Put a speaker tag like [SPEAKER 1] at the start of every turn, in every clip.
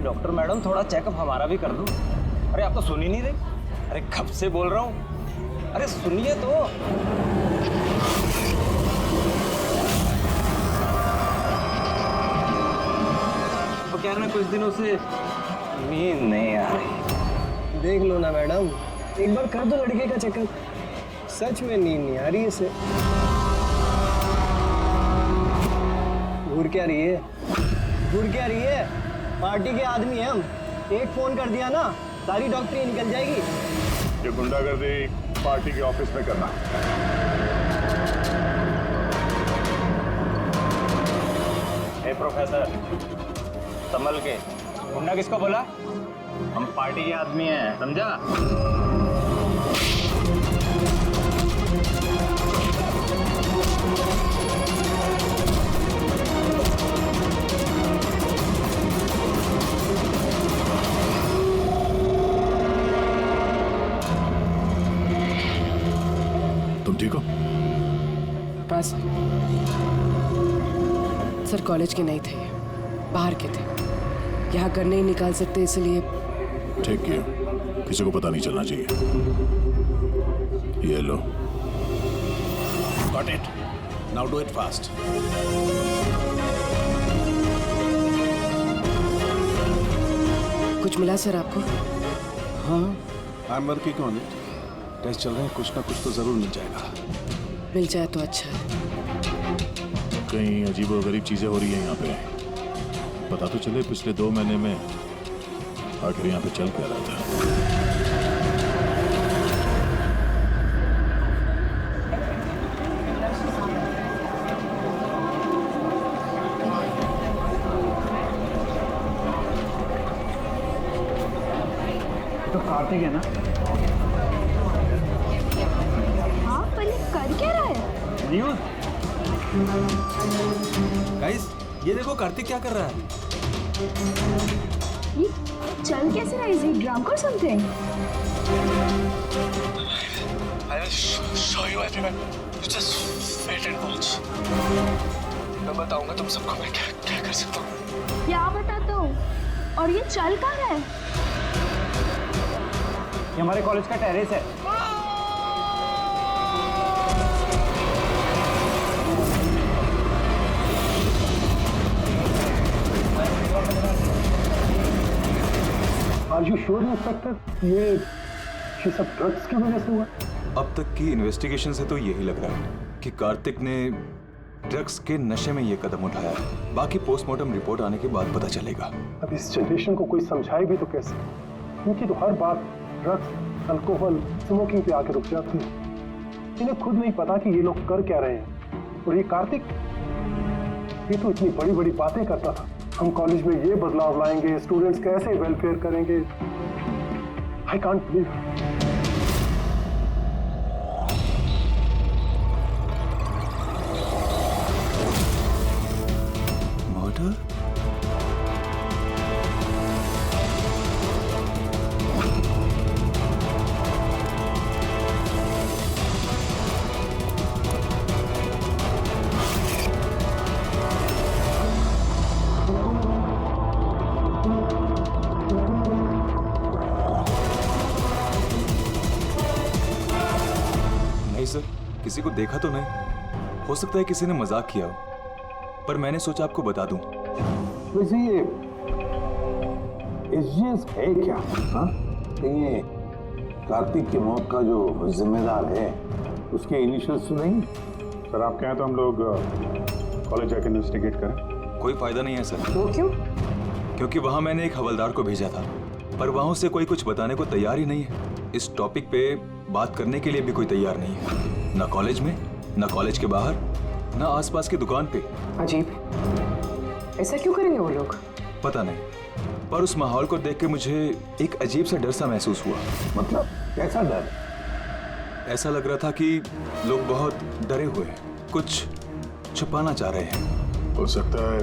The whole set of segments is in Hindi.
[SPEAKER 1] डॉक्टर मैडम थोड़ा चेकअप हमारा भी कर दो। अरे आप तो सुन ही नहीं रहे। अरे कब से बोल रहा हूँ, अरे सुनिए तो। तो क्या है ना, कुछ दिनों से नींद नहीं आ रही।
[SPEAKER 2] देख लो ना मैडम, एक बार कर दो लड़के का चेकअप। सच में नींद नहीं आ रही है इसे। घूर क्या रही है, घूर क्या रही है? पार्टी के आदमी हैं हम, एक फोन कर दिया ना सारी डॉक्टरी निकल जाएगी।
[SPEAKER 3] ये गुंडागर्दी पार्टी के ऑफिस में करना।
[SPEAKER 1] हे प्रोफेसर, संभल के। गुंडा किसको बोला? हम पार्टी के आदमी हैं, समझा?
[SPEAKER 3] तुम ठीक हो?
[SPEAKER 4] पास सर कॉलेज के नहीं थे, बाहर के थे। यहाँ घर नहीं निकाल सकते इसलिए।
[SPEAKER 3] ठीक किया, किसी को पता नहीं चलना चाहिए। ये लो।
[SPEAKER 5] Got it. Now do it fast.
[SPEAKER 4] कुछ मिला सर आपको?
[SPEAKER 5] हाँ, I'm working on it. Test चल रहे हैं, कुछ ना कुछ तो जरूर मिल जाएगा।
[SPEAKER 4] मिल जाए तो अच्छा है।
[SPEAKER 3] कहीं अजीब और गरीब चीजें हो रही हैं यहाँ पे। पता तो चले पिछले 2 महीने में आखिर यहाँ पे चल क्या रहा था।
[SPEAKER 1] तो कार्तिक है ना?
[SPEAKER 6] हाँ, पर ये कर क्या रहा है?
[SPEAKER 1] न्यूज़।
[SPEAKER 7] गाइस, ये देखो कार्तिक क्या कर रहा है।
[SPEAKER 6] ये चल कैसे रहा है? इज ही ड्रंक और something?
[SPEAKER 5] I will show you everyone. You just wait and watch. मैं बताऊंगा तुम सबको मैं क्या कर सकता हूँ।
[SPEAKER 6] क्या बताता हूँ? और ये चल कहाँ रहा है?
[SPEAKER 1] ये हमारे कॉलेज का टेरेस है।
[SPEAKER 3] Are you sure, inspector? ये सब ड्रग्स की वजह से हुआ?
[SPEAKER 8] अब तक की इन्वेस्टिगेशन से तो यही लग रहा है कि कार्तिक ने ड्रग्स के नशे में ये कदम उठाया है। बाकी पोस्टमार्टम रिपोर्ट आने के बाद पता चलेगा।
[SPEAKER 3] अब इस जनरेशन को कोई समझाए भी तो कैसे, क्योंकि तो हर बात ड्रग्स, अल्कोहल, स्मोकिंग पे आके रुक जाती है। इन्हें खुद नहीं पता कि ये लोग कर क्या रहे हैं। और ये कार्तिक, ये तो इतनी बड़ी बड़ी बातें करता था, हम कॉलेज में ये बदलाव लाएंगे, स्टूडेंट्स कैसे वेलफेयर करेंगे। I can't believe.
[SPEAKER 8] मर्डर? नहीं सर, किसी को देखा तो नहीं। हो सकता है किसी ने मजाक किया हो, पर मैंने सोचा आपको बता दूं।
[SPEAKER 9] वैसे ये एसजीएस है क्या? हाँ, ये कार्तिक की मौत का जो जिम्मेदार है उसके इनिशियल्स तो नहीं?
[SPEAKER 3] सर आप कहें तो हम लोग कॉलेज जाके इन्वेस्टिगेट करें।
[SPEAKER 8] कोई फायदा नहीं है सर।
[SPEAKER 4] वो क्यों?
[SPEAKER 8] क्योंकि वहां मैंने एक हवलदार को भेजा था, पर वहां से कोई कुछ बताने को तैयार ही नहीं है। इस टॉपिक पे बात करने के लिए भी कोई तैयार नहीं है, ना कॉलेज में, ना कॉलेज के बाहर, ना आसपास की दुकान पे।
[SPEAKER 4] अजीब, ऐसा क्यों करेंगे वो लोग?
[SPEAKER 8] पता नहीं, पर उस माहौल को देख के मुझे एक अजीब सा डर सा महसूस हुआ।
[SPEAKER 9] मतलब कैसा डर?
[SPEAKER 8] ऐसा लग रहा था कि लोग बहुत डरे हुए हैं, कुछ छुपाना चाह रहे हैं।
[SPEAKER 3] हो सकता है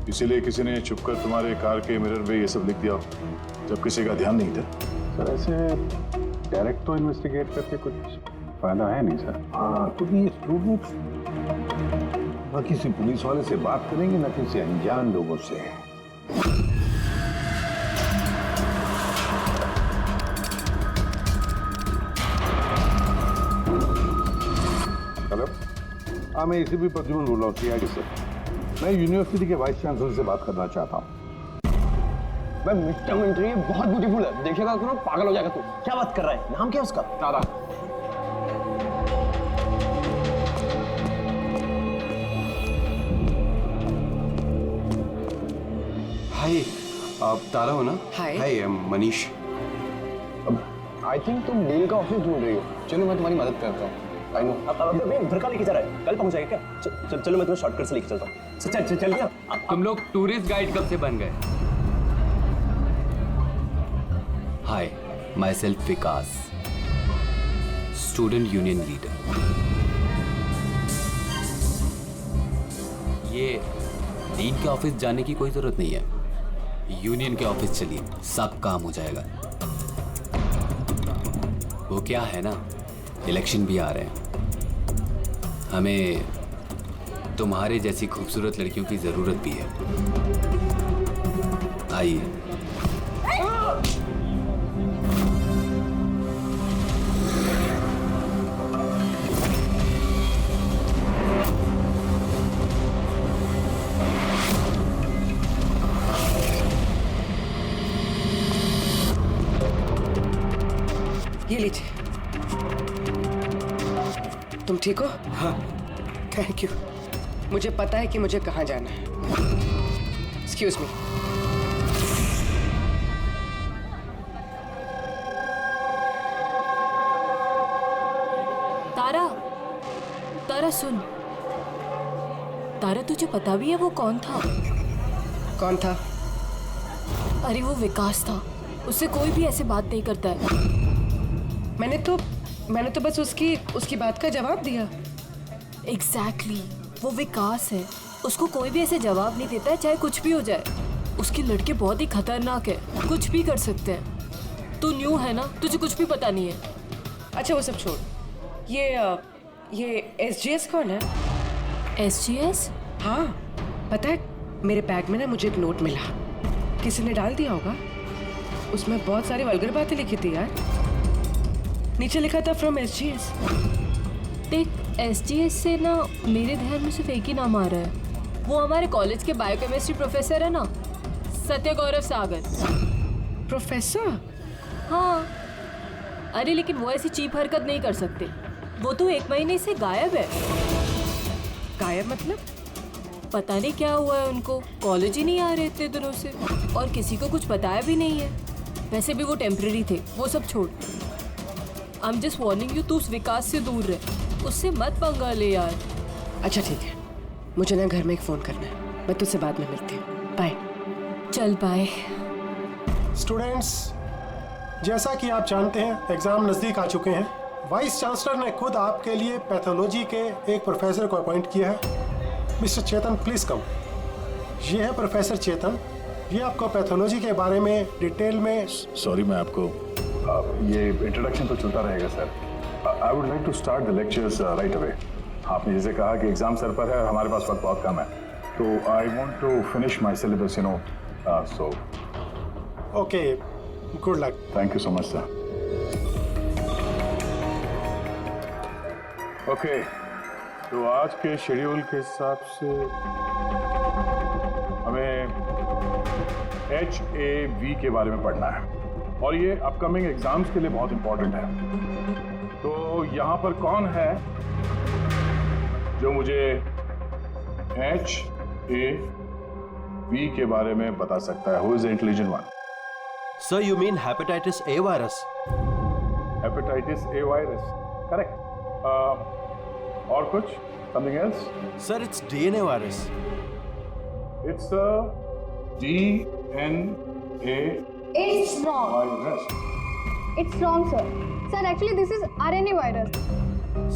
[SPEAKER 3] इसीलिए किसी ने छुपकर तुम्हारे कार के मिरर पे ये सब लिख दिया हो, जब किसी का ध्यान नहीं था। सर ऐसे डायरेक्ट तो इन्वेस्टिगेट करके कुछ फायदा है नहीं सर।
[SPEAKER 9] हाँ, तो ये स्टूडेंट्स न किसी पुलिस वाले से बात करेंगे, न किसी अनजान लोगों से। हाँ, मैं इसी भी प्रद्युमन बोल रहा हूँ, सीआईडी से। मैं यूनिवर्सिटी के वाइस चांसलर से बात करना चाहता हूँ।
[SPEAKER 2] भाई मिड टर्म एंट्री बहुत ब्यूटीफुल है, देखिएगा करो, पागल हो जाएगा तू। क्या बात कर रहा है? नाम क्या है उसका?
[SPEAKER 3] तारा।
[SPEAKER 10] हाय, आप तारा हो ना?
[SPEAKER 4] हाय।
[SPEAKER 10] हाय, मनीष।
[SPEAKER 2] आई थिंक तुम डील का ऑफिस ढूंढ रही हो। चलो मैं तुम्हारी मदद करता हूँ। I know. अब उधर का लेके जा रहा है, कल पहुंच जाएगा क्या? चलो मैं तुम्हें शॉर्टकट से लेके चलता हूँ। चल क्या?
[SPEAKER 11] तुम लोग टूरिस्ट गाइड कब से बन गए? Hi, myself Vikas, student union leader. ये डीन के ऑफिस जाने की कोई जरूरत नहीं है, यूनियन के ऑफिस चलिए, सब काम हो जाएगा। वो क्या है ना, इलेक्शन भी आ रहे हैं, हमें तुम्हारे जैसी खूबसूरत लड़कियों की जरूरत भी है। आइए।
[SPEAKER 4] ये लीजिए। तुम ठीक हो? हाँ। Thank you. मुझे पता है कि मुझे कहाँ जाना है। Excuse me.
[SPEAKER 6] तारा, तारा सुन। तारा तुझे पता भी है वो कौन था?
[SPEAKER 4] कौन था?
[SPEAKER 6] अरे वो विकास था, उससे कोई भी ऐसे बात नहीं करता है।
[SPEAKER 4] मैंने तो बस उसकी बात का जवाब दिया।
[SPEAKER 6] एग्जैक्टली, वो विकास है, उसको कोई भी ऐसे जवाब नहीं देता है, चाहे कुछ भी हो जाए। उसके लड़के बहुत ही खतरनाक है, कुछ भी कर सकते हैं। तू न्यू है ना, तुझे कुछ भी पता नहीं है।
[SPEAKER 4] अच्छा वो सब छोड़, ये SGS कौन है?
[SPEAKER 6] SGS?
[SPEAKER 4] हाँ, पता है मेरे बैग में ना मुझे एक नोट मिला, किसी ने डाल दिया होगा। उसमें बहुत सारी वल्गर बातें लिखी थी यार। नीचे लिखा था फ्रॉम SGS।
[SPEAKER 6] देख, SGS से ना मेरे ध्यान में सिर्फ एक ही नाम आ रहा है। वो हमारे कॉलेज के बायोकेमिस्ट्री प्रोफेसर है ना, सत्य गौरव सागर।
[SPEAKER 4] प्रोफेसर?
[SPEAKER 6] हाँ। अरे लेकिन वो ऐसी चीप हरकत नहीं कर सकते। वो तो 1 महीने से गायब है।
[SPEAKER 4] गायब मतलब?
[SPEAKER 6] पता नहीं क्या हुआ है उनको, कॉलेज ही नहीं आ रहे इतने दिनों से, और किसी को कुछ बताया भी नहीं है। वैसे भी वो टेम्परेरी थे, वो सब छोड़। I am just warning you, तू उस विकास से दूर रहे, उससे मत पंगा ले यार।
[SPEAKER 4] अच्छा ठीक है, मुझे ना घर में एक फ़ोन करना है, मैं तुझसे बाद में मिलती हूँ। बाय।
[SPEAKER 6] चल बाय।
[SPEAKER 3] स्टूडेंट्स, जैसा कि आप जानते हैं एग्जाम नज़दीक आ चुके हैं। वाइस चांसलर ने खुद आपके लिए पैथोलॉजी के एक प्रोफेसर को अपॉइंट किया है। मिस्टर चेतन, प्लीज़ कम। ये है प्रोफेसर चेतन, ये आपको पैथोलॉजी के बारे में डिटेल में।
[SPEAKER 9] सॉरी, मैं आपको ये इंट्रोडक्शन तो चलता रहेगा sir. I would like to start the lectures right away. आपने जैसे कहा कि एग्जाम सर पर है और हमारे पास वक्त बहुत कम है, तो I want to finish my syllabus, you know, so
[SPEAKER 3] okay, good luck.
[SPEAKER 9] Thank you so much sir. Okay, तो आज के शेड्यूल के हिसाब से हमें HAV के बारे में पढ़ना है, और ये अपकमिंग एग्जाम्स के लिए बहुत इंपॉर्टेंट है। तो यहाँ पर कौन है जो मुझे HAV के बारे में बता सकता है? Who is the intelligent one?
[SPEAKER 2] Sir, you mean hepatitis A virus?
[SPEAKER 9] Hepatitis A virus, correct. और कुछ? Something else?
[SPEAKER 2] Sir, it's DNA virus.
[SPEAKER 9] It's DNA
[SPEAKER 12] It's wrong.
[SPEAKER 9] virus.
[SPEAKER 12] It's wrong, sir. Sir, actually this is RNA virus.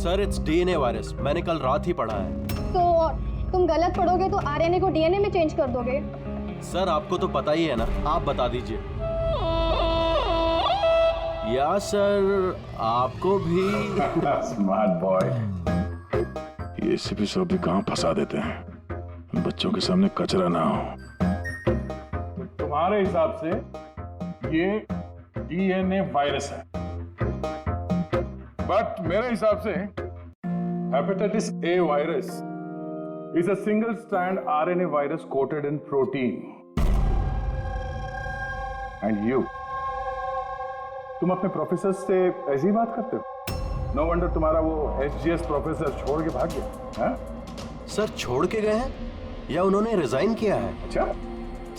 [SPEAKER 2] Sir, it's DNA virus, मैंने कल रात ही पढ़ा है।
[SPEAKER 12] तो तुम गलत पढ़ोगे तो RNA को DNA में चेंज कर दोगे।
[SPEAKER 2] सर, आपको तो पता ही है ना, आप बता दीजिए। या सर, आपको भी।
[SPEAKER 9] Smart boy. ये एसीपी सब भी कहाँ फंसा देते हैं, बच्चों के सामने कचरा ना हो। तुम्हारे हिसाब से ये DNA वायरस है, बट मेरे हिसाब से Hepatitis A virus is a single-strand RNA virus coated in protein. And you, तुम अपने प्रोफेसर से ऐसी बात करते हो? No wonder तुम्हारा वो SGS प्रोफेसर छोड़ के भाग गया, हैं?
[SPEAKER 2] सर छोड़ के गए हैं या उन्होंने रिजाइन किया है?
[SPEAKER 9] अच्छा?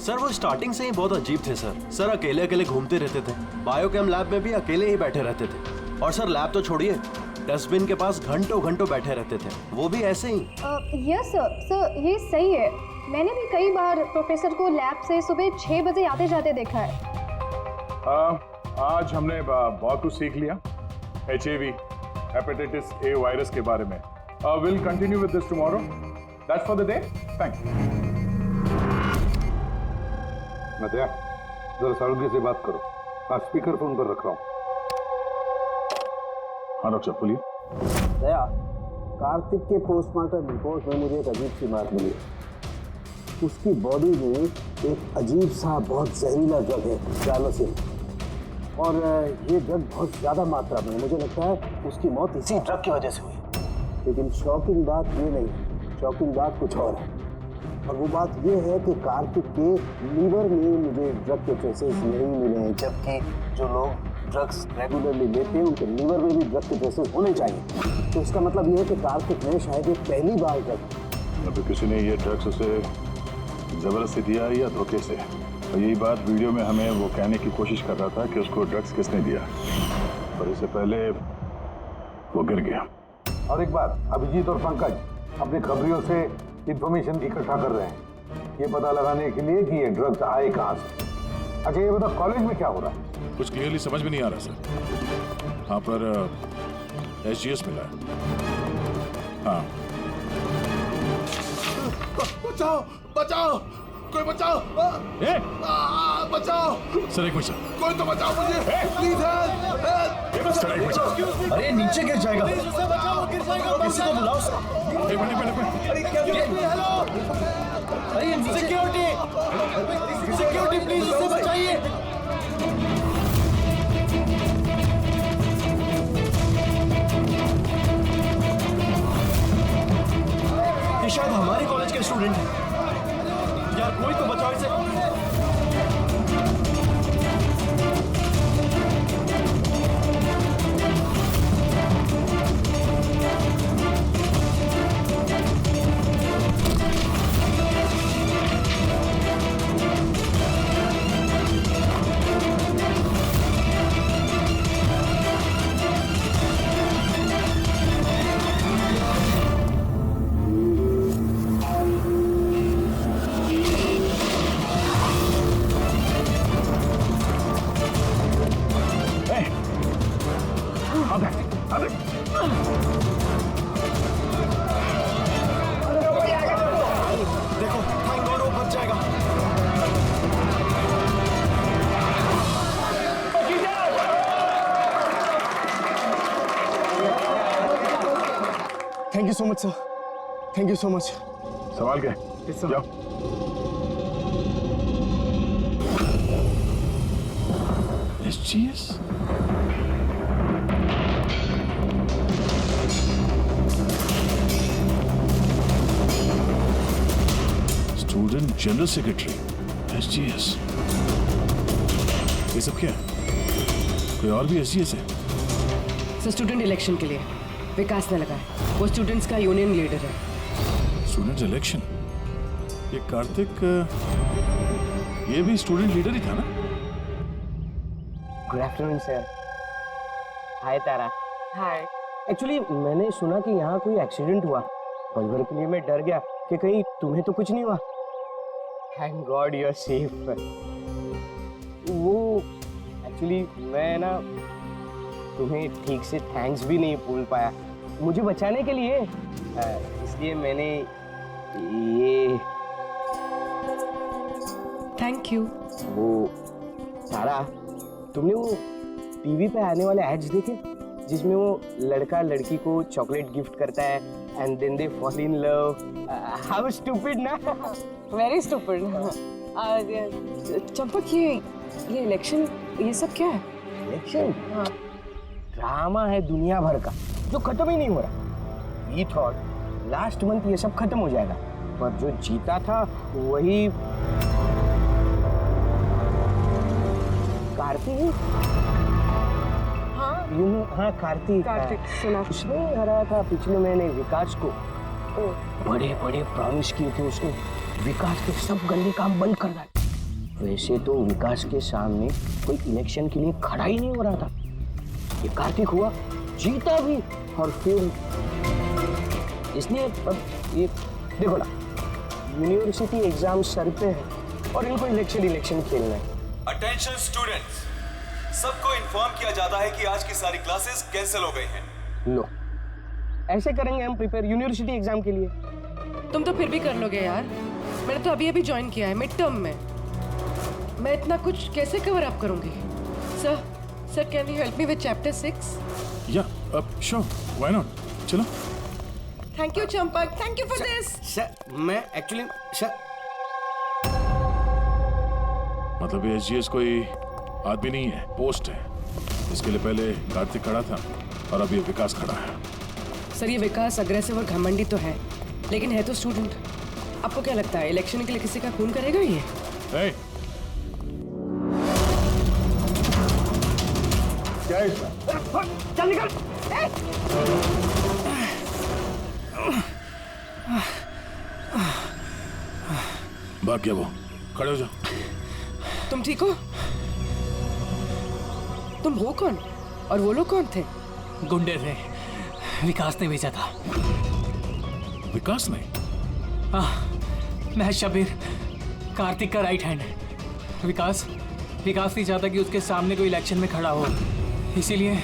[SPEAKER 2] सर वो स्टार्टिंग से ही बहुत अजीब थे सर। सर अकेले अकेले घूमते रहते थे। बायोकेम लैब में भी अकेले ही बैठे रहते थे। और सर लैब तो छोड़िए, डस्टबिन के पास घंटों घंटों बैठे रहते थे, वो भी ऐसे ही।
[SPEAKER 12] यस सर, ये सही है। मैंने भी कई बार प्रोफेसर को लैब से सुबह 6 बजे आते जाते देखा है।
[SPEAKER 9] आज हमने बहुत कुछ सीख लिया HIV, हेपेटाइटिस A वायरस के बारे में। Will continue with this tomorrow. That's for the day. Thank you.
[SPEAKER 3] Nadia, जरा सारुग्य से बात करो। हाँ, स्पीकर फोन पर रख रहा हूँ।
[SPEAKER 9] हाँ डॉक्टर बोलिए।
[SPEAKER 13] दया, कार्तिक के पोस्टमार्टम रिपोर्ट में मुझे एक अजीब सी बात मिली। उसकी बॉडी में एक अजीब सा बहुत जहरीला ड्रग है, डायलोसिन, और ये ड्रग बहुत ज़्यादा मात्रा में। मुझे लगता है उसकी मौत इसी ड्रग की वजह से हुई। लेकिन शॉकिंग बात ये नहीं, शॉकिंग बात कुछ और है। और वो बात ये है कि कार्तिक के लीवर में मुझे ड्रग के ट्रेसेस नहीं मिले हैं, जबकि जो लोग ड्रग्स रेगुलरली लेते हैं उनके लीवर में भी ड्रग के ट्रेसेस होने चाहिए। तो इसका मतलब ये है कि कार्तिक ने शायद ये पहली बार ड्रग,
[SPEAKER 9] अभी किसी ने ये ड्रग्स उसे जबरदस्ती दिया या धोखे से। और यही बात वीडियो में हमें वो कहने की कोशिश कर रहा था कि उसको ड्रग्स किसने दिया, पर इससे पहले वो गिर गया।
[SPEAKER 3] और एक बात, अभिजीत और पंकज अपने खबरियों से इंफॉर्मेशन इकट्ठा कर रहे हैं, ये पता लगाने के लिए कि ये ड्रग्स आए कहाँ से। अच्छा ये बताओ, कॉलेज में क्या हो रहा है?
[SPEAKER 9] कुछ क्लियरली समझ में नहीं आ रहा सर। हाँ पर SGS मिला है। हाँ।
[SPEAKER 5] बचाओ बचाओ, कोई बचाओ, बचाओ
[SPEAKER 9] सर एक मिनट सर,
[SPEAKER 5] कोई तो बचाओ मुझे, प्लीज हेल्प।
[SPEAKER 9] सर एक मिनट।
[SPEAKER 2] अरे नीचे गिर जाएगा,
[SPEAKER 5] बचाओ, गिर जाएगा।
[SPEAKER 2] किसी को बुलाओ सर।
[SPEAKER 9] एक मिनट।
[SPEAKER 5] अरे हेलो, अरे सिक्योरिटी, सिक्योरिटी प्लीज उसे बचाइए।
[SPEAKER 2] ये शायद हमारे कॉलेज के स्टूडेंट हैं। यार कोई तो बचाओ इसे। देखो, थैंक गॉड वो बच जाएगा। Thank you so much sir, thank you so much.
[SPEAKER 9] संभाल के जाओ। SGS? Student general secretary, SGS। ये सब क्या है? कोई और भी SGS है?
[SPEAKER 4] सर स्टूडेंट इलेक्शन के लिए विकास ने लगाया। वो स्टूडेंट्स का यूनियन लीडर है।
[SPEAKER 9] Student election? ये कार्तिक ये भी स्टूडेंट लीडर ही था ना?
[SPEAKER 13] Good afternoon sir. Hi Tara.
[SPEAKER 4] Hi.
[SPEAKER 13] Actually मैंने सुना कि यहाँ कोई एक्सीडेंट हुआ। पल भर के लिए मैं डर गया कि कहीं तुम्हें तो कुछ नहीं हुआ। Thank God you are safe. वो एक्चुअली मैं ना तुम्हें ठीक से थैंक्स भी नहीं बोल पाया मुझे बचाने के लिए, इसलिए मैंने ये।
[SPEAKER 4] Thank you.
[SPEAKER 13] वो तारा, तुमने वो टीवी पे आने वाले एड्स देखे जिसमें वो लड़का लड़की को चॉकलेट गिफ्ट करता है and then they fall in love? How stupid ना।
[SPEAKER 4] Very stupid. चंपक ये इलेक्शन ये सब क्या है?
[SPEAKER 13] इलेक्शन ड्रामा है दुनिया भर का जो खत्म ही नहीं हो रहा। वी थॉट लास्ट मंथ ये सब खत्म हो जाएगा, पर जो जीता था वही कार्तिक। हाँ कार्तिक सुना, उसने हराया था पिछले महीने विकास को। बड़े बड़े प्रॉमिस किए थे उसने, विकास के सब गंदे काम बंद कर दिए। वैसे तो विकास के सामने कोई इलेक्शन के लिए खड़ा ही नहीं हो रहा था। ये कार्तिक हुआ, जीता भी, और फिर इसलिए अब ये देखो ना, यूनिवर्सिटी एग्जाम सर पे है और इनको इलेक्शन खेलना है।
[SPEAKER 8] अटेंशन स्टूडेंट्स, सबको इन्फॉर्म किया जाता है कि आज की सारी क्लासेस कैंसिल हो गई हैं।
[SPEAKER 13] लो, ऐसे करेंगे हम प्रिपेयर यूनिवर्सिटी एग्जाम के लिए।
[SPEAKER 4] तुम तो फिर भी कर लोगे यार, मैंने तो अभी अभी ज्वाइन किया है मिड टर्म में। मैं इतना कुछ कैसे कवर अप करूंगी? Sir can you help me with chapter 6?
[SPEAKER 9] या श्योर, व्हाई नॉट, चलो।
[SPEAKER 4] Thank you Champak, thank you for this.
[SPEAKER 13] Sir मैं एक्चुअली सर,
[SPEAKER 9] मतलब ये एसजीएस कोई आदमी नहीं है, पोस्ट है। इसके लिए पहले कार्तिक खड़ा था और अब ये विकास खड़ा है।
[SPEAKER 4] सर ये विकास अग्रेसिव और घमंडी तो है, लेकिन है तो स्टूडेंट। आपको क्या लगता है इलेक्शन के लिए किसी का खून करेगा ये?
[SPEAKER 9] hey. क्या है इसका?
[SPEAKER 13] चल निकल।
[SPEAKER 9] भाग गया वो, खड़े हो जाओ।
[SPEAKER 4] तुम ठीक हो? तुम हो कौन और वो लोग कौन थे?
[SPEAKER 5] गुंडे थे, विकास ने भेजा था।
[SPEAKER 9] विकास ने?
[SPEAKER 5] मैं शबीर, कार्तिक का राइट हैंड। विकास नहीं चाहता कि उसके सामने कोई इलेक्शन में खड़ा हो, इसीलिए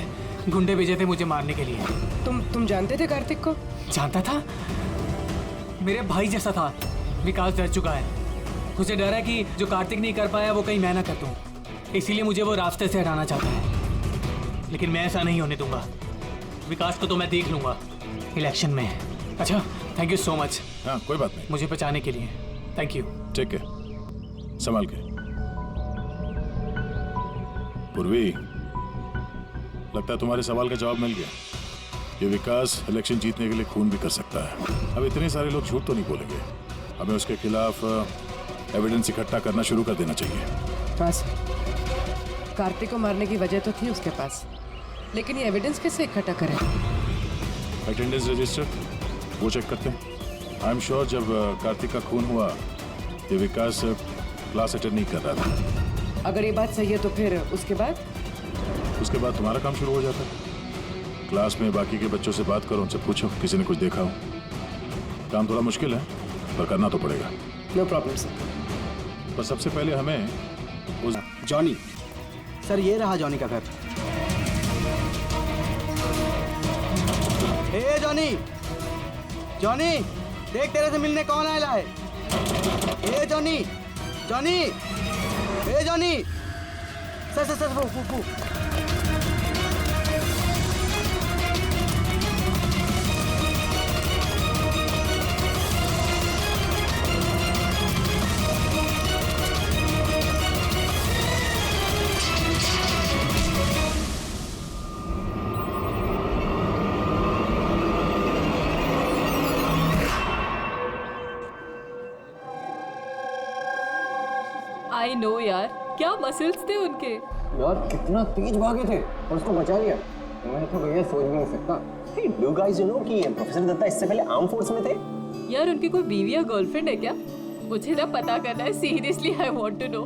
[SPEAKER 5] गुंडे भेजे थे मुझे मारने के लिए।
[SPEAKER 4] तुम जानते थे कार्तिक को?
[SPEAKER 5] जानता था, मेरे भाई जैसा था। विकास डर चुका है, उसे डर है कि जो कार्तिक नहीं कर पाया वो कहीं मैं ना कर दूं, इसीलिए मुझे वो रास्ते से हटाना चाहता है। लेकिन मैं ऐसा नहीं होने दूंगा। विकास को तो मैं देख लूंगा इलेक्शन में। अच्छा, थैंक यू सो मच।
[SPEAKER 9] हाँ, कोई बात नहीं,
[SPEAKER 5] मुझे बचाने के लिए थैंक यू।
[SPEAKER 9] ठीक है, संभाल के। पूर्वी, लगता है तुम्हारे सवाल का जवाब मिल गया। ये विकास इलेक्शन जीतने के लिए खून भी कर सकता है। अब इतने सारे लोग झूठ तो नहीं बोलेंगे, हमें उसके खिलाफ एविडेंस इकट्ठा करना शुरू कर देना चाहिए।
[SPEAKER 4] बस कार्तिक को मारने की वजह तो थी उसके पास, लेकिन ये एविडेंस कैसे इकट्ठा करें?
[SPEAKER 9] अटेंडेंस रजिस्टर वो चेक करते हैं। आई एम श्योर जब कार्तिक का खून हुआ ये विकास क्लास अटेंड नहीं कर रहा था।
[SPEAKER 4] अगर ये बात सही है तो फिर उसके बाद
[SPEAKER 9] तुम्हारा काम शुरू हो जाता है। क्लास में बाकी के बच्चों से बात करो, उनसे पूछो किसी ने कुछ देखा हो। काम थोड़ा मुश्किल है पर करना तो पड़ेगा।
[SPEAKER 4] No problem sir.
[SPEAKER 9] पर सबसे पहले हमें उस
[SPEAKER 13] जॉनी सर, ये रहा जॉनी का घर। हे जॉनी, जॉनी देख तेरे से मिलने कौन आया है। हे जॉनी, जॉनी, हे जॉनी। सर वो।
[SPEAKER 6] आई नो यार, क्या मसल्स थे उनके।
[SPEAKER 13] यार कितना तेज भागे थे और उसको बचा लिया। मैं तो भैया सोच भी नहीं सकता। Hey, do you guys know कि प्रोफेसर दत्ता इससे पहले आर्म फोर्स में थे?
[SPEAKER 6] यार उनकी कोई बीवी या गर्लफ्रेंड है क्या? मुझे ना पता करना है, seriously I want to know.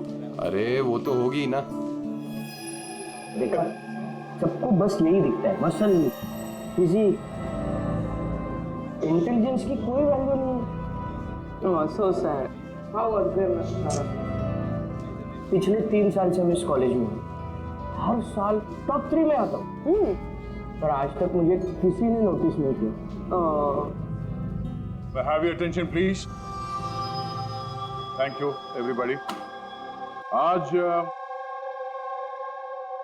[SPEAKER 10] अरे वो तो होगी ना।
[SPEAKER 13] देखा, सबको बस यही दिखता है, मसल, फिजिक, इंटेलिजेंस की कोई वैल्यू नहीं है। So sad. How unfair. पिछले 3 साल से मैं इस कॉलेज में हूँ, हर साल टॉप 3 में आता हूँ, पर आज तक मुझे किसी ने नोटिस नहीं किया।
[SPEAKER 9] Have your attention please. Thank you everybody. आज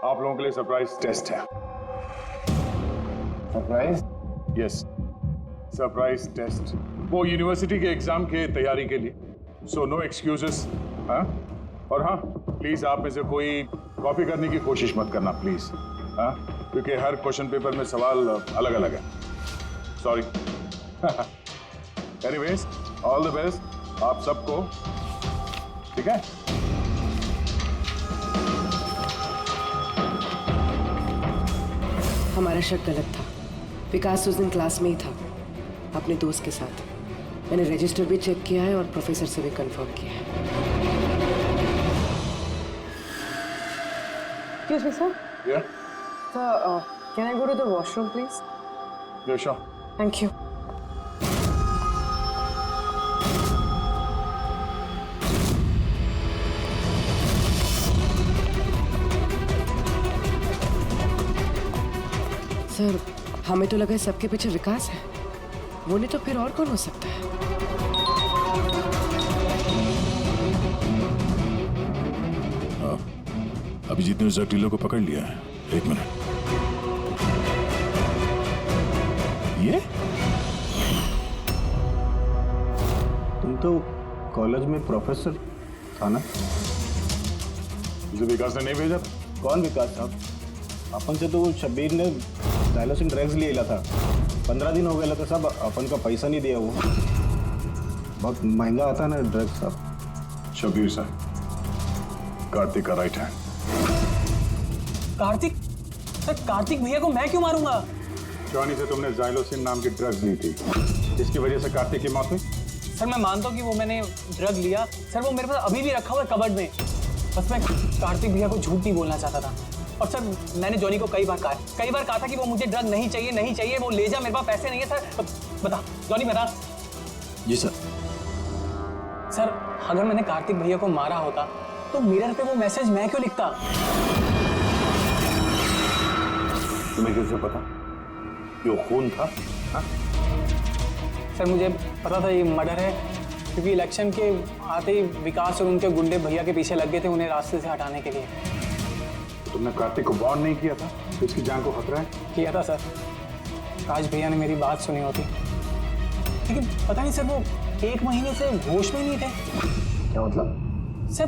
[SPEAKER 9] आप लोगों के लिए सरप्राइज टेस्ट है।
[SPEAKER 13] सरप्राइज?
[SPEAKER 9] Yes, surprise test. वो यूनिवर्सिटी के एग्जाम के तैयारी के लिए। So no excuses. हाँ, और हाँ, प्लीज आप में से कोई कॉपी करने की कोशिश मत करना प्लीज। हाँ, क्योंकि हर क्वेश्चन पेपर में सवाल अलग अलग है। Sorry. Anyways, all the best आप सबको, ठीक है?
[SPEAKER 4] हमारा शक गलत था। विकास उस दिन क्लास में ही था अपने दोस्त के साथ। मैंने रजिस्टर भी चेक किया है और प्रोफेसर से भी कंफर्म किया है।
[SPEAKER 14] Excuse me, sir.
[SPEAKER 9] Yeah.
[SPEAKER 14] Sir, can I go to the washroom, please?
[SPEAKER 9] Yeah, sure.
[SPEAKER 14] Thank you.
[SPEAKER 4] Sir, हमें तो लगा सबके पीछे विकास है। वो नहीं तो फिर और कौन हो सकता है?
[SPEAKER 9] हाँ, अभिजीत ने उस डीलर को पकड़ लिया है। एक मिनट, ये
[SPEAKER 15] तुम तो कॉलेज में प्रोफेसर था ना?
[SPEAKER 9] मुझे विकास ने नहीं भेजा था।
[SPEAKER 15] कौन विकास साहब? अपन से तो वो शब्बीर ने डायलोसिन ड्रग्स ले था। 15 दिन हो गए था साहब, अपन का पैसा नहीं दिया। वो बहुत महंगा आता ना ड्रग्स साहब।
[SPEAKER 9] शब्बीर सर, कार्तिक का right hand.
[SPEAKER 5] Kartik? Sir, Kartik भैया को मैं क्यों मारूंगा?
[SPEAKER 9] जॉनी से तुमने जाइलोसिन नाम की ड्रग्स ली थी, जिसकी वजह से कार्तिक की मौत हुई।
[SPEAKER 5] सर, मैं मानता हूँ कि वो मैंने ड्रग लिया। सर, वो मेरे पास अभी भी रखा हुआ है कबर्ड में। बस मैं कार्तिक भैया को झूठ नहीं बोलना चाहता था। और सर, मैंने जॉनी को कई बार कहा था कि वो मुझे ड्रग नहीं चाहिए, वो ले जा, मेरे पास पैसे नहीं है। सर बता जॉनी, बता।
[SPEAKER 15] जी सर।
[SPEAKER 5] सर, अगर मैंने कार्तिक भैया को मारा होता तो मिरर पे वो मैसेज मैं क्यों लिखता?
[SPEAKER 15] तुम्हें कैसे पता कि वो खून था? हा?
[SPEAKER 5] सर, मुझे पता था ये मर्डर है, क्योंकि इलेक्शन के आते ही विकास और उनके गुंडे भैया के पीछे लग गए थे उन्हें रास्ते से हटाने के लिए।
[SPEAKER 9] तुमने कार्तिक को वार्न नहीं किया था तो इसकी जान को खतरा है?
[SPEAKER 5] किया था सर। राज भैया ने मेरी बात सुनी होती, लेकिन पता नहीं सर, वो 1 महीने से होश में नहीं थे।
[SPEAKER 15] क्या मतलब?
[SPEAKER 5] सर,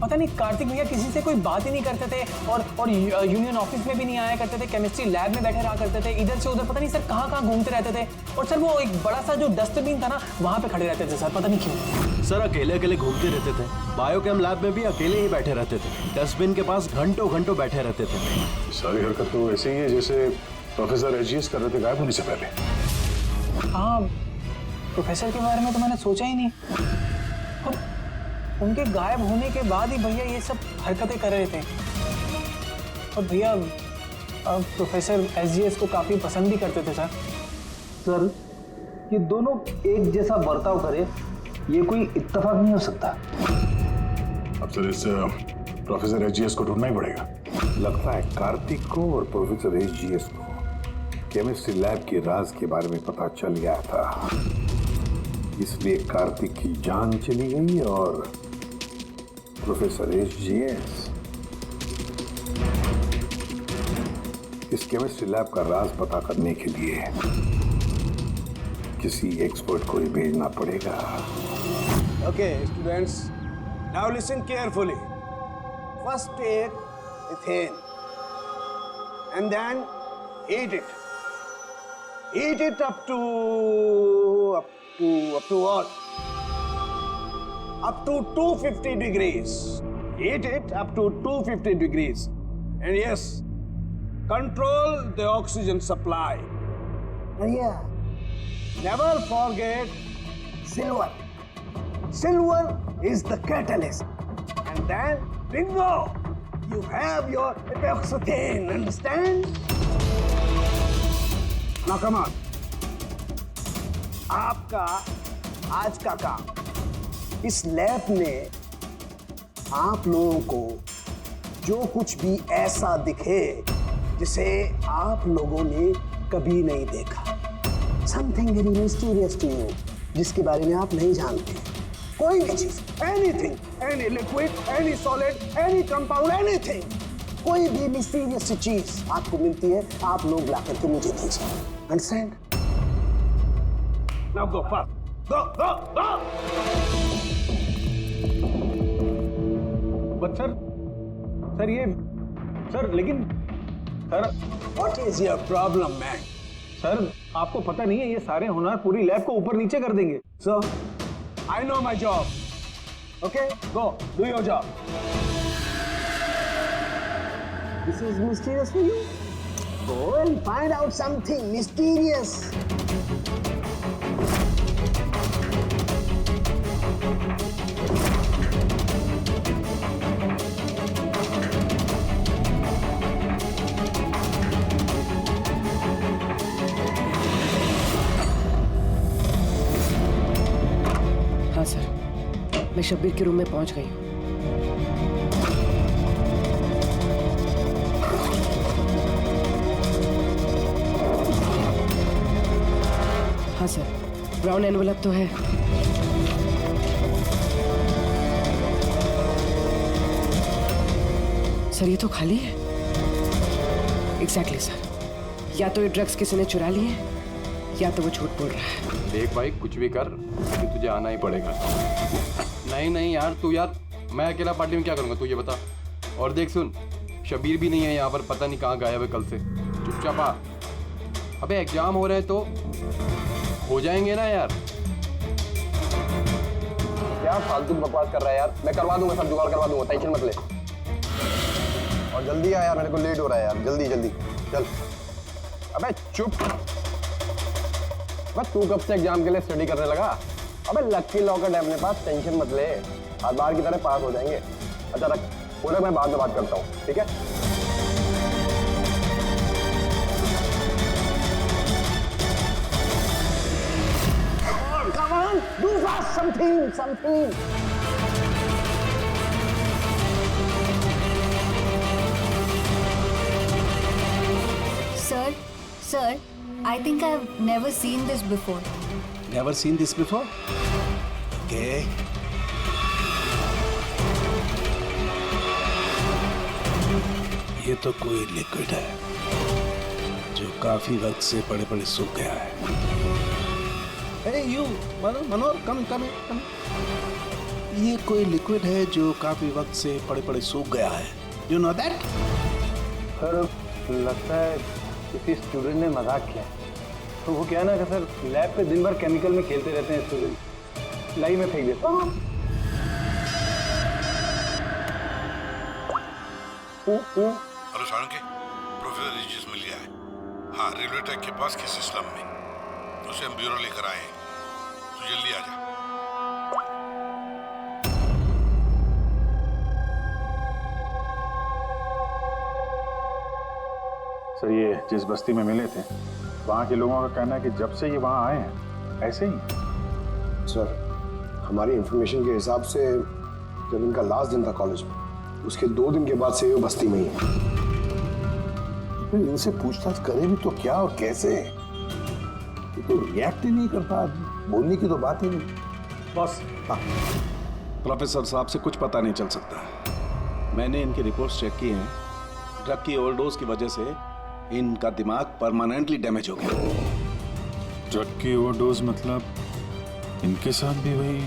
[SPEAKER 5] पता नहीं, कार्तिक भैया किसी से कोई बात ही नहीं करते थे और यूनियन ऑफिस में भी नहीं आया करते थे। केमिस्ट्री लैब में बैठे रहा करते थे, इधर से उधर पता नहीं सर कहाँ घूमते रहते थे। और सर, वो एक बड़ा सा जो डस्टबिन था ना, वहाँ पे खड़े रहते थे सर, पता नहीं क्यों।
[SPEAKER 2] सर, अकेले घूमते रहते थे। बायोकेम लैब में भी अकेले ही बैठे रहते थे। डस्टबिन के पास घंटों बैठे रहते थे।
[SPEAKER 9] सारी हरकत तो ऐसे ही है जैसे प्रोफेसर एजीएस कर रहे थे गायब होने से पहले।
[SPEAKER 5] हाँ, प्रोफेसर के बारे में तो मैंने सोचा ही नहीं। उनके गायब होने के बाद ही भैया ये सब हरकतें कर रहे थे। और भैया प्रोफेसर एसजीएस को काफी पसंद भी करते थे सर।
[SPEAKER 13] सर, ये दोनों एक जैसा बर्ताव करे, ये कोई इत्तेफाक नहीं हो सकता।
[SPEAKER 9] अब सर, इस प्रोफेसर एसजीएस को ढूंढना ही पड़ेगा।
[SPEAKER 15] लगता है कार्तिक को और प्रोफेसर एसजीएस को केमिस्ट्री लैब के राज के बारे में पता चल गया था, इसलिए कार्तिक की जान चली गई और प्रोफेसर एसजीएस इस केमिस्ट्री लैब का राज पता करने के लिए किसी एक्सपर्ट को ही भेजना पड़ेगा।
[SPEAKER 13] Okay, students, now listen carefully. First take ethane and then heat it. Heat it up to what? Up to 250 degrees. Heat it up to 250 degrees. And yes, control the oxygen supply. And yeah, never forget silver. Silver is the catalyst. And then, bingo! You have your epoxythane, understand? Now come on. आपका आज का काम इस लैब में आप लोगों को जो कुछ भी ऐसा दिखे जिसे आप लोगों ने कभी नहीं देखा, something very mysterious to you, जिसके बारे में आप नहीं जानते, कोई भी चीज, anything, any liquid, any solid, any compound, anything, कोई भी मिस्टीरियस चीज आपको मिलती है, आप लोग ला करके मुझे दीजिए। Understand? Now go fast, go.
[SPEAKER 15] But sir ये सर, लेकिन sir,
[SPEAKER 13] what is your problem man?
[SPEAKER 3] Sir आपको पता नहीं है ये सारे होनहार पूरी लैब को ऊपर नीचे कर देंगे।
[SPEAKER 13] Sir I know my job, okay go do your job. This is mysterious for you, go and find out something mysterious.
[SPEAKER 4] हाँ सर, मैं शब्बीर के रूम में पहुंच गई हूँ। हाँ सर, ब्राउन एनवलप तो है। सर ये तो खाली है। एग्जैक्टली सर, या तो ये ड्रग्स किसी ने चुरा लिए हैं या तो वो झूठ बोल रहा है।
[SPEAKER 10] देख भाई कुछ भी कर कि तुझे आना ही पड़ेगा। नहीं नहीं यार तू यार, मैं अकेला पार्टी में क्या करूँगा तू ये बता। और देख सुन, शबीर भी नहीं है यहाँ पर, पता नहीं कहाँ गायब है कल से। चुपचाप आ। अबे एग्जाम हो रहे हैं तो हो जाएंगे ना यार।
[SPEAKER 16] क्या फालतू बकवास कर रहा है यार, मैं करवा दूंगा, सब जुगाड़ करवा दूंगा, टेंशन मत ले। और जल्दी आ यार, मेरे को लेट हो रहा है यार, जल्दी जल्दी चल। अबे चुप, बस तू कब से एग्जाम के लिए स्टडी करने लगा? अबे लकी लॉकर है अपने पास, टेंशन मत ले, हर बार की तरह पास हो जाएंगे। अच्छा रख पूरा, मैं बाद में बात करता हूँ, ठीक है?
[SPEAKER 13] Come on, do fast something.
[SPEAKER 17] Sir, I think I've never seen this before.
[SPEAKER 15] Never seen this before? Okay. ये तो कोई लिक्विड है जो काफी वक्त से पड़े पड़े सूख गया है। Hey you, Manohar, come. ये कोई लिक्विड है जो काफी वक्त से पड़े पड़े सूख गया है। You know that?
[SPEAKER 3] सर लगता है किसी स्टूडेंट ने मजाक किया। तो वो क्या ना कि सर लैब पे दिन भर केमिकल में खेलते रहते हैं स्टूडेंट, लाई में फेंक देते हैं।
[SPEAKER 15] हेलो सारंगी, प्रोफेसर रिजिस मिल गया है। हाँ, रेलवे ट्रैक के पास किसी स्लम में। उसे हम ब्यूरो लेकर आए हैं, तो जल्दी आ जा।
[SPEAKER 9] सर ये जिस बस्ती में मिले थे, वहाँ के लोगों का कहना है कि जब से ये वहाँ आए हैं ऐसे ही।
[SPEAKER 16] सर हमारी इंफॉर्मेशन के हिसाब से जब इनका लास्ट दिन था कॉलेज में, उसके 2 दिन के बाद से ये बस्ती में ही है।
[SPEAKER 15] फिर इनसे पूछताछ करें भी तो क्या और कैसे? ये तो रिएक्ट ही नहीं करता, बोलने की तो बात ही नहीं।
[SPEAKER 3] बॉस,
[SPEAKER 15] प्रोफेसर साहब से कुछ पता नहीं चल सकता। मैंने इनकी रिपोर्ट्स चेक की हैं। ड्रग की ओवरडोज की वजह से इनका दिमाग परमानेंटली डैमेज हो गया।
[SPEAKER 9] ड्रग की ओवरडोज मतलब इनके साथ भी वही?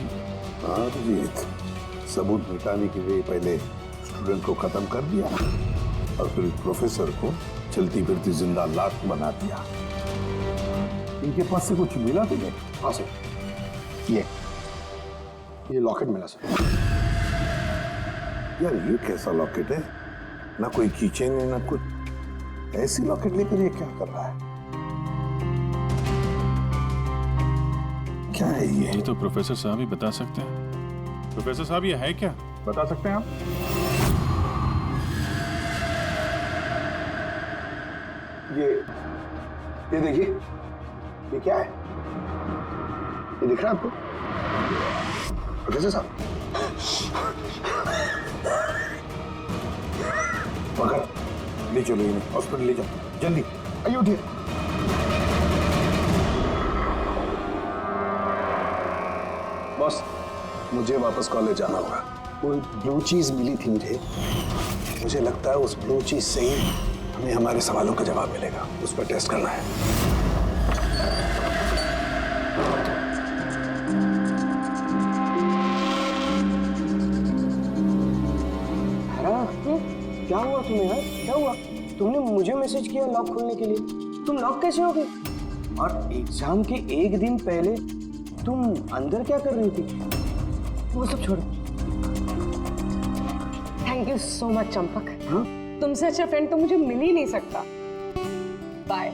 [SPEAKER 15] हाँ अभिजीत, सबूत मिटाने के लिए पहले स्टूडेंट को खत्म कर दिया और फिर प्रोफेसर को चलती फिरती जिंदा लाश बना दिया। इनके पास से कुछ मिला तुझे?
[SPEAKER 16] हाँ सर, ये लॉकेट मिला सर।
[SPEAKER 15] यार ये कैसा लॉकेट है? ना कोई कीचेन है ना कुछ, ऐसी लॉकेट लेकर ये क्या कर रहा है? क्या है ये?
[SPEAKER 9] तो प्रोफेसर साहब ही बता सकते हैं। प्रोफेसर साहब ये है क्या, बता सकते हैं आप?
[SPEAKER 16] ये देखिए, ये क्या है? ये दिख रहा है आपको प्रोफेसर साहब?
[SPEAKER 15] पकड़, ले चलो इन्हें हॉस्पिटल ले जाओ, जल्दी।
[SPEAKER 16] आइए उठिए। बॉस मुझे वापस कॉलेज जाना होगा। कोई ब्लू चीज मिली थी मुझे लगता है उस ब्लू चीज से ही हमें हमारे सवालों का जवाब मिलेगा। उस पर टेस्ट करना है।
[SPEAKER 13] क्या हुआ तुम्हें यार? क्या हुआ? तुमने मुझे मैसेज किया लॉक खोलने के लिए, तुम लॉक कैसे हो गए? और एग्जाम के एक दिन पहले तुम अंदर क्या कर रही थी?
[SPEAKER 14] वो सब छोड़ो। Thank you so much Champak.
[SPEAKER 13] हाँ?
[SPEAKER 14] तुमसे अच्छा फ्रेंड तो मुझे मिल ही नहीं सकता। बाय।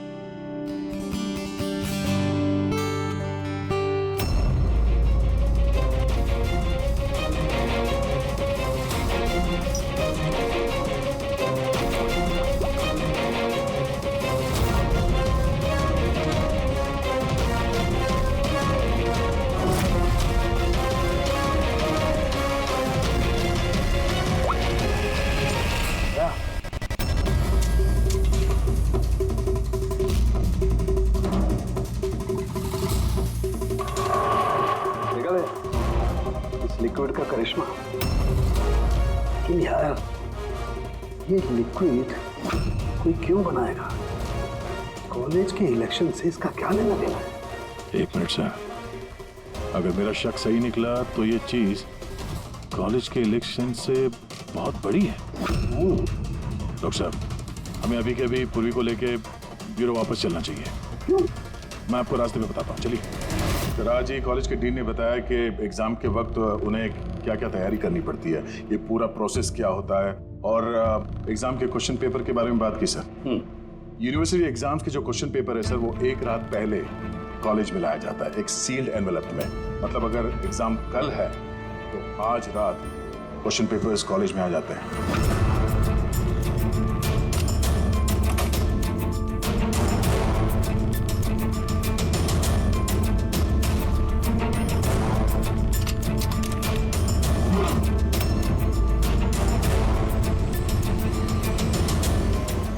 [SPEAKER 13] लिक्विड का करिश्मा। लेकिन यार ये लिक्विड कोई क्यों बनाएगा? कॉलेज के इलेक्शन से इसका क्या लेना देना है?
[SPEAKER 9] एक मिनट सर, अगर मेरा शक सही निकला तो ये चीज कॉलेज के इलेक्शन से बहुत बड़ी है। डॉक्टर साहब, हमें अभी के अभी पूर्वी को लेके ब्यूरो वापस चलना चाहिए।
[SPEAKER 13] क्यों?
[SPEAKER 9] मैं आपको रास्ते में बताता हूँ, चलिए। सर, आज ही कॉलेज के डीन ने बताया कि एग्जाम के वक्त उन्हें क्या क्या तैयारी करनी पड़ती है, ये पूरा प्रोसेस क्या होता है, और एग्जाम के क्वेश्चन पेपर के बारे में बात की सर। यूनिवर्सिटी एग्जाम्स के जो क्वेश्चन पेपर है सर, वो एक रात पहले कॉलेज में लाया जाता है एक सील्ड एनवेलप में। मतलब अगर एग्जाम कल है तो आज रात क्वेश्चन पेपर्स कॉलेज में आ जाते हैं।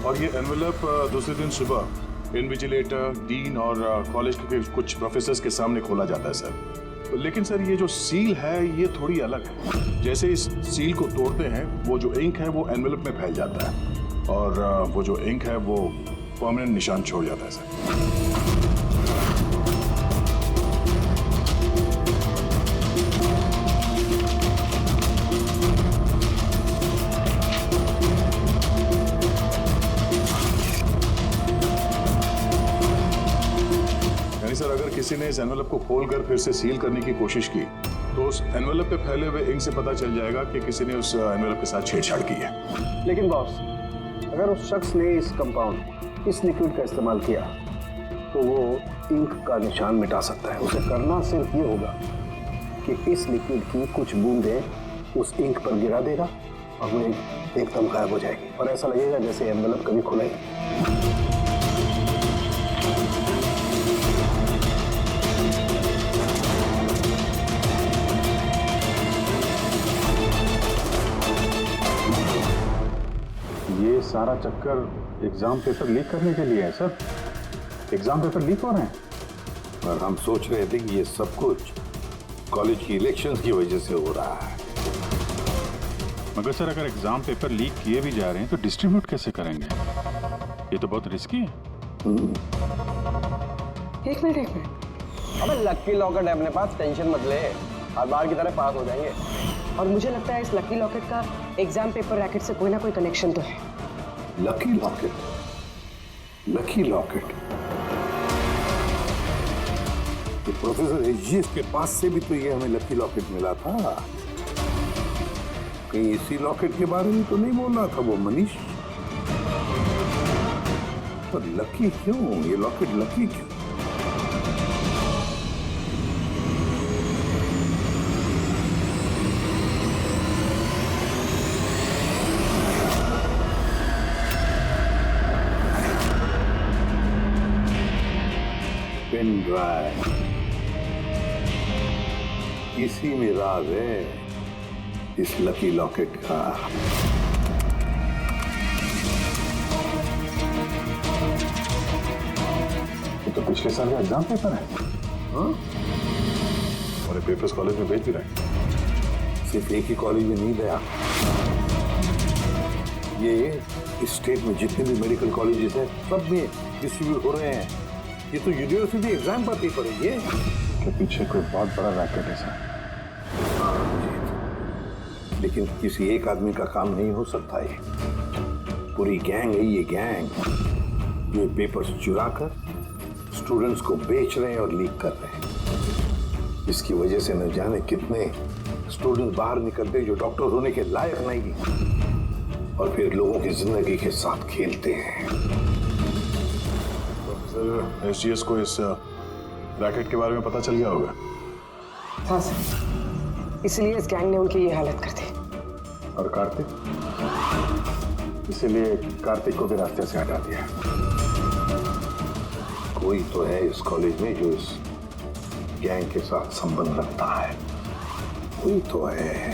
[SPEAKER 9] और ये एनवेलप दूसरे दिन सुबह इन्विजिलेटर, डीन और कॉलेज के कुछ प्रोफेसर्स के सामने खोला जाता है सर। लेकिन सर ये जो सील है ये थोड़ी अलग है। जैसे इस सील को तोड़ते हैं, वो जो इंक है वो एनवेलप में फैल जाता है और वो जो इंक है वो परमानेंट निशान छोड़ जाता है सर। सर, अगर किसी ने इस एनवेलप को खोलकर फिर से सील करने की कोशिश की तो उस एनवेलप पे फैले हुए इंक से पता चल जाएगा कि किसी ने उस एनवेलप के साथ छेड़छाड़ की है।
[SPEAKER 13] लेकिन बॉस, अगर उस शख्स ने इस कंपाउंड, इस लिक्विड का इस्तेमाल किया तो वो इंक का निशान मिटा सकता है। उसे करना सिर्फ ये होगा कि इस लिक्विड की कुछ बूंदें उस इंक पर गिरा देगा और वो एकदम गायब हो जाएगी और ऐसा लगेगा जैसे एनवेलप कभी खुला ही।
[SPEAKER 9] ये सारा चक्कर एग्जाम पेपर लीक करने के लिए है सर। एग्जाम पेपर लीक हो रहे हैं
[SPEAKER 15] और हम सोच रहे थे कि ये सब कुछ कॉलेज की इलेक्शंस की वजह से हो रहा है।
[SPEAKER 9] मगर सर, अगर एग्जाम पेपर लीक किए भी जा रहे हैं तो डिस्ट्रीब्यूट कैसे करेंगे? ये तो बहुत रिस्की है।
[SPEAKER 14] एक मिनट।
[SPEAKER 10] अबे लक्की लॉकेट है अपने पास, टेंशन मत ले, हर बार की तरह पास हो जाएंगे।
[SPEAKER 14] और मुझे लगता है इस लकी लॉकेट का एग्जाम पेपर रैकेट से कोई ना कोई कनेक्शन तो है।
[SPEAKER 15] Lucky locket? Lucky locket? तो प्रोफेसर एजीएस के पास से भी तो ये हमें लकी लॉकेट मिला था। कहीं इसी लॉकेट के बारे में तो नहीं बोल रहा था वो मनीष? पर लकी क्यों? ये लॉकेट लकी क्यों? पेन ड्राइव, इसी में राज है इस लकी लॉकेट का।
[SPEAKER 9] ये तो पिछले साल का एग्जाम पेपर है। हाँ? और ये पेपर्स कॉलेज में भेज भी रहे हैं।
[SPEAKER 15] सिर्फ एक ही कॉलेज में नहीं गया, ये इस स्टेट में जितने भी मेडिकल कॉलेजेस हैं सब में डिस्ट्रीब्यूट हो रहे हैं। ये तो यूनिवर्सिटी एग्जाम पर ही पड़ेगी।
[SPEAKER 9] के पीछे कोई बहुत बड़ा रैकेट है सर।
[SPEAKER 15] लेकिन किसी एक आदमी का काम नहीं हो सकता। ये पूरी गैंग है, ये गैंग जो पेपर्स चुरा कर स्टूडेंट्स को बेच रहे हैं और लीक कर रहे हैं। इसकी वजह से न जाने कितने स्टूडेंट बाहर निकलते जो डॉक्टर होने के लायक नहीं और फिर लोगों की जिंदगी के साथ खेलते हैं।
[SPEAKER 9] सर एसजीएस को इस रैकेट के बारे में पता चल गया होगा।
[SPEAKER 14] हाँ सर, इसलिए इस गैंग ने उनकी ये हालत कर दी।
[SPEAKER 9] और कार्तिक, इसीलिए कार्तिक को भी रास्ते से हटा दिया।
[SPEAKER 15] कोई तो है इस कॉलेज में जो इस गैंग के साथ संबंध रखता है, कोई तो है।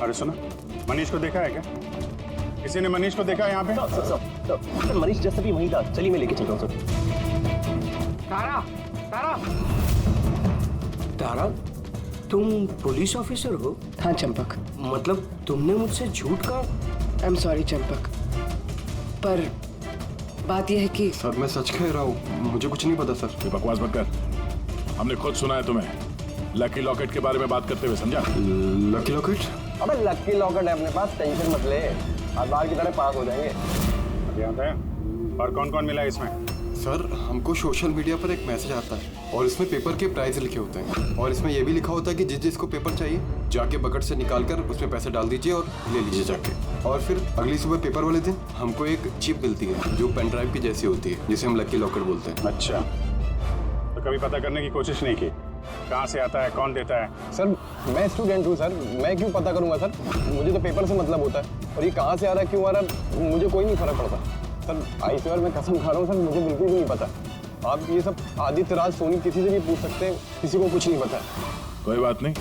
[SPEAKER 9] अरे सुना, मनीष को देखा है क्या? किसी ने मनीष को देखा है यहाँ पे?
[SPEAKER 18] सर मनीष जैसा भी वहीं था, चलिए मैं लेके चलता हूँ सर।
[SPEAKER 19] तारा, तारा, तारा, तुम पुलिस ऑफिसर हो?
[SPEAKER 4] हाँ चंपक।
[SPEAKER 19] मतलब तुमने मुझसे झूठ कहा?
[SPEAKER 4] आई एम सॉरी चंपक, पर बात यह है कि
[SPEAKER 10] सर मैं सच कह रहा हूँ, मुझे कुछ नहीं पता सर।
[SPEAKER 9] ये बकवास मत कर, हमने खुद सुना है तुम्हें लकी लॉकेट के बारे में बात करते हुए, समझा?
[SPEAKER 10] Lucky locket?
[SPEAKER 18] अबे लकी लॉकेट है अपने पास, टेंशन मत ले, आज बाहर की तरह पास हो जाएंगे।
[SPEAKER 9] और कौन कौन मिला इसमें?
[SPEAKER 10] सर हमको सोशल मीडिया पर एक मैसेज आता है और इसमें पेपर के प्राइस लिखे होते हैं और इसमें यह भी लिखा होता है कि जिस जिसको पेपर चाहिए जाके बकेट से निकाल कर उसमें पैसे डाल दीजिए और ले लीजिए जाके। और फिर अगली सुबह पेपर वाले दिन हमको एक चिप मिलती है जो पेन ड्राइव की जैसी होती है, जिसे हम लकी लॉकेट बोलते हैं।
[SPEAKER 9] अच्छा, तो कभी पता करने की कोशिश नहीं की कहाँ से आता है, कौन देता है?
[SPEAKER 10] सर मैं स्टूडेंट हूँ सर, मैं क्यों पता करूँगा सर? मुझे तो पेपर से मतलब होता है और ये कहाँ से आ रहा है, क्यों आ रहा है, मुझे कोई नहीं फर्क पड़ता सर। आई स्वेयर मैं कसम खा रहा हूँ सर, मुझे बिल्कुल भी नहीं पता। आप ये सब आदित्य राज सोनी किसी से भी पूछ सकते हैं, किसी को कुछ नहीं पता।
[SPEAKER 9] कोई बात नहीं,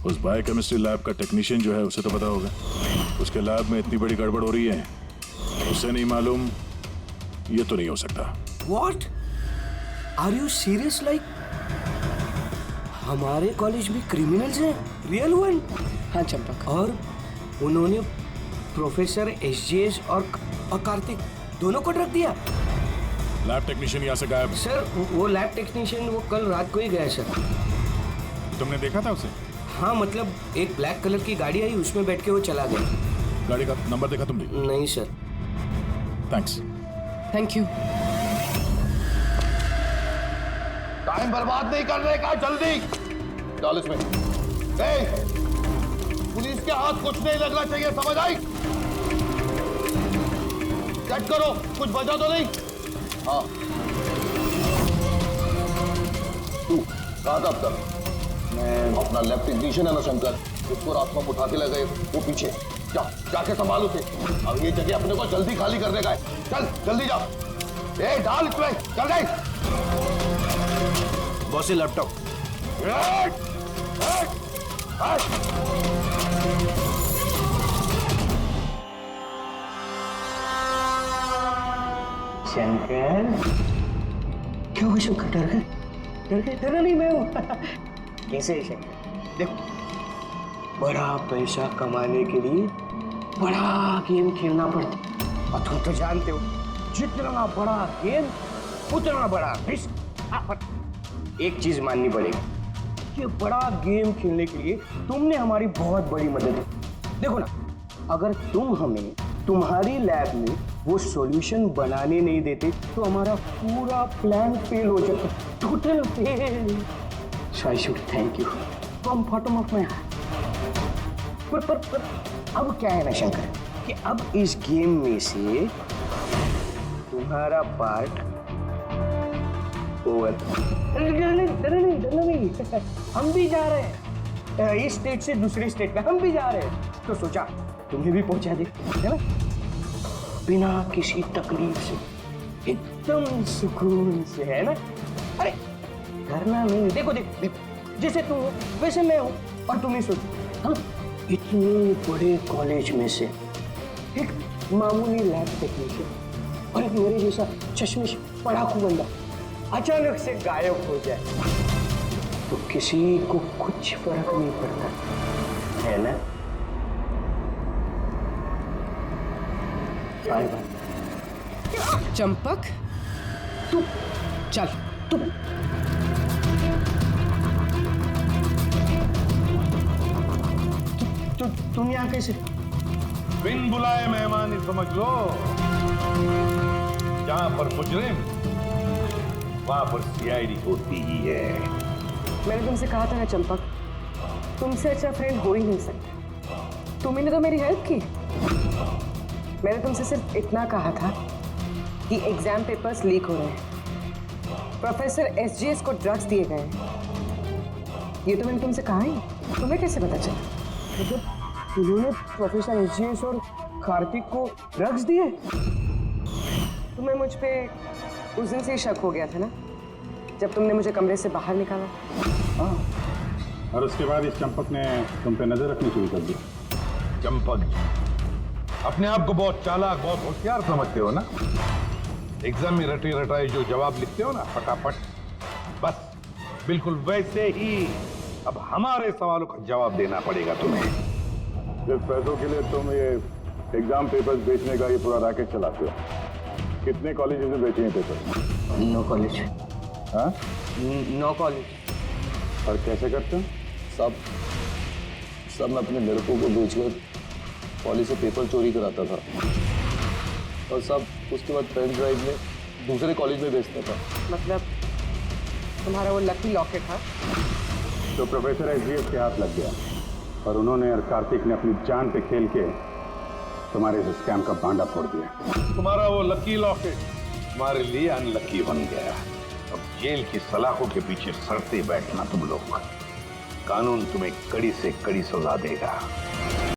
[SPEAKER 9] उस बायोकेमिस्ट्री लैब का टेक्नीशियन जो है उसे तो पता होगा। उसके लैब में इतनी बड़ी गड़बड़ हो रही है, उसे नहीं मालूम, ये तो नहीं हो सकता।
[SPEAKER 19] What? Are you serious? Like हमारे कॉलेज में क्रिमिनल्स हैं, रियल वन?
[SPEAKER 4] हाँ चंपक।
[SPEAKER 19] और उन्होंने प्रोफेसर एसजीएस और कार्तिक दोनों को रख दिया।
[SPEAKER 9] लैब टेक्नीशियन यहाँ से गायब?
[SPEAKER 19] सर वो लैब टेक्नीशियन वो कल रात को ही गया सर।
[SPEAKER 9] तुमने देखा था उसे?
[SPEAKER 19] हाँ मतलब एक ब्लैक कलर की गाड़ी आई, उसमें बैठ के वो चला गया।
[SPEAKER 9] गाड़ी का नंबर देखा तुमने?
[SPEAKER 19] नहीं sir.
[SPEAKER 9] Thanks.
[SPEAKER 4] Thank you.
[SPEAKER 20] Time बर्बाद नहीं करने का, जल्दी डाल इसमें। पुलिस के हाथ कुछ नहीं लगना चाहिए, समझ आई? चेक करो कुछ बचा तो नहीं। हाँ तू कहाँ था अब तक? मैं अपना लैब टेक्नीशियन है ना शंकर, उसको रात में उठा के ले गए, वो पीछे जाके संभालो थे। अब ये जगह अपने को जल्दी खाली करने का है, चल जल्दी जा। डाल इसमें, चल गई।
[SPEAKER 2] बॉस ये लैपटॉप।
[SPEAKER 19] शंकर क्यों हुआ शंकर? डर गए? डर गए? डरा नहीं, मैं हूँ। कैसे है शंकर? देखो बड़ा पैसा कमाने के लिए बड़ा गेम खेलना पड़ता, और तुम तो जानते हो जितना बड़ा गेम उतना बड़ा रिस्क। एक चीज माननी पड़ेगी कि बड़ा गेम खेलने के लिए तुमने हमारी बहुत बड़ी मदद की। देखो ना, अगर तुम हमें तुम्हारी लैब में वो सॉल्यूशन बनाने नहीं देते तो हमारा पूरा प्लान फेल हो जाता, total fail. So I should thank you from bottom of my heart. पर अब क्या है ना शंकर कि अब इस गेम में से तुम्हारा पार्ट ओवर। डरना नहीं, हम भी जा रहे हैं इस स्टेट से दूसरे स्टेट में, हम भी जा रहे हैं, तो सोचा तुम्हें भी पहुंचा दे, है ना, बिना किसी तकलीफ से, एकदम सुकून से, है ना। अरे डरना नहीं, देखो जैसे तुम हो वैसे मैं हूं, और तुम्हें सोचो हम इतने बड़े कॉलेज में से एक मामूली लैब टेक्नीशियन और एक मेरे जैसा चश्मिश पढ़ाकू बंदा अचानक से गायब हो जाए तो किसी को कुछ फर्क नहीं पड़ता, है ना।
[SPEAKER 4] चंपक तू चल,
[SPEAKER 19] तुम यहाँ कैसे?
[SPEAKER 15] बिन बुलाए मेहमान ही समझ लो। जहां पर मुजरिम वहां पर सीआईडी होती ही है।
[SPEAKER 14] मैंने तुमसे कहा था ना चंपक, तुमसे अच्छा फ्रेंड हो ही नहीं सकता। तुमने तो मेरी हेल्प की। मैंने तुमसे सिर्फ इतना कहा था कि एग्जाम पेपर्स लीक हो रहे हैं, प्रोफेसर एसजीएस को ड्रग्स दिए गए हैं। ये तो मैंने तुमसे कहा ही। तुम्हें कैसे पता चला? मतलब उन्होंने प्रोफेसर एसजीएस और कार्तिक को ड्रग्स दिए? तुम्हें मुझ पे उस दिन से ही शक हो गया था ना, जब तुमने मुझे कमरे से बाहर निकाला।
[SPEAKER 9] हाँ, और उसके बाद इस चंपक ने तुम पे नजर रखनी शुरू कर दी।
[SPEAKER 15] चंपक अपने आप को बहुत चालाक, बहुत होशियार समझते हो ना। एग्जाम में रटे रटाए जो जवाब लिखते हो ना फटाफट, बस बिल्कुल वैसे ही अब हमारे सवालों का जवाब देना पड़ेगा तुम्हें।
[SPEAKER 9] सिर्फ पैसों के लिए तुम ये एग्जाम पेपर्स बेचने का ये पूरा रैकेट चलाते हो। कितने कॉलेज में बेचे हैं पेपर?
[SPEAKER 19] No college.
[SPEAKER 9] हाँ?
[SPEAKER 19] No college.
[SPEAKER 9] और कैसे करते हो?
[SPEAKER 20] सब मैं अपने लड़कों को बेचकर कॉलेज से पेपर चोरी कराता था और सब उसके बाद पेन ड्राइव में दूसरे कॉलेज में बेचता था।
[SPEAKER 14] मतलब तुम्हारा वो लकी लॉकेट था?
[SPEAKER 9] तो प्रोफेसर एसजीएस के हाथ लग गया और उन्होंने और कार्तिक ने अपनी जान पे खेल के तुम्हारे इस स्कैम का बांडा फोड़ दिया।
[SPEAKER 15] तुम्हारा वो लकी लॉकेट तुम्हारे लिए अनलकी बन गया। अब जेल की सलाखों के पीछे सड़ते बैठना तुम लोग। कानून तुम्हें कड़ी से कड़ी सजा देगा।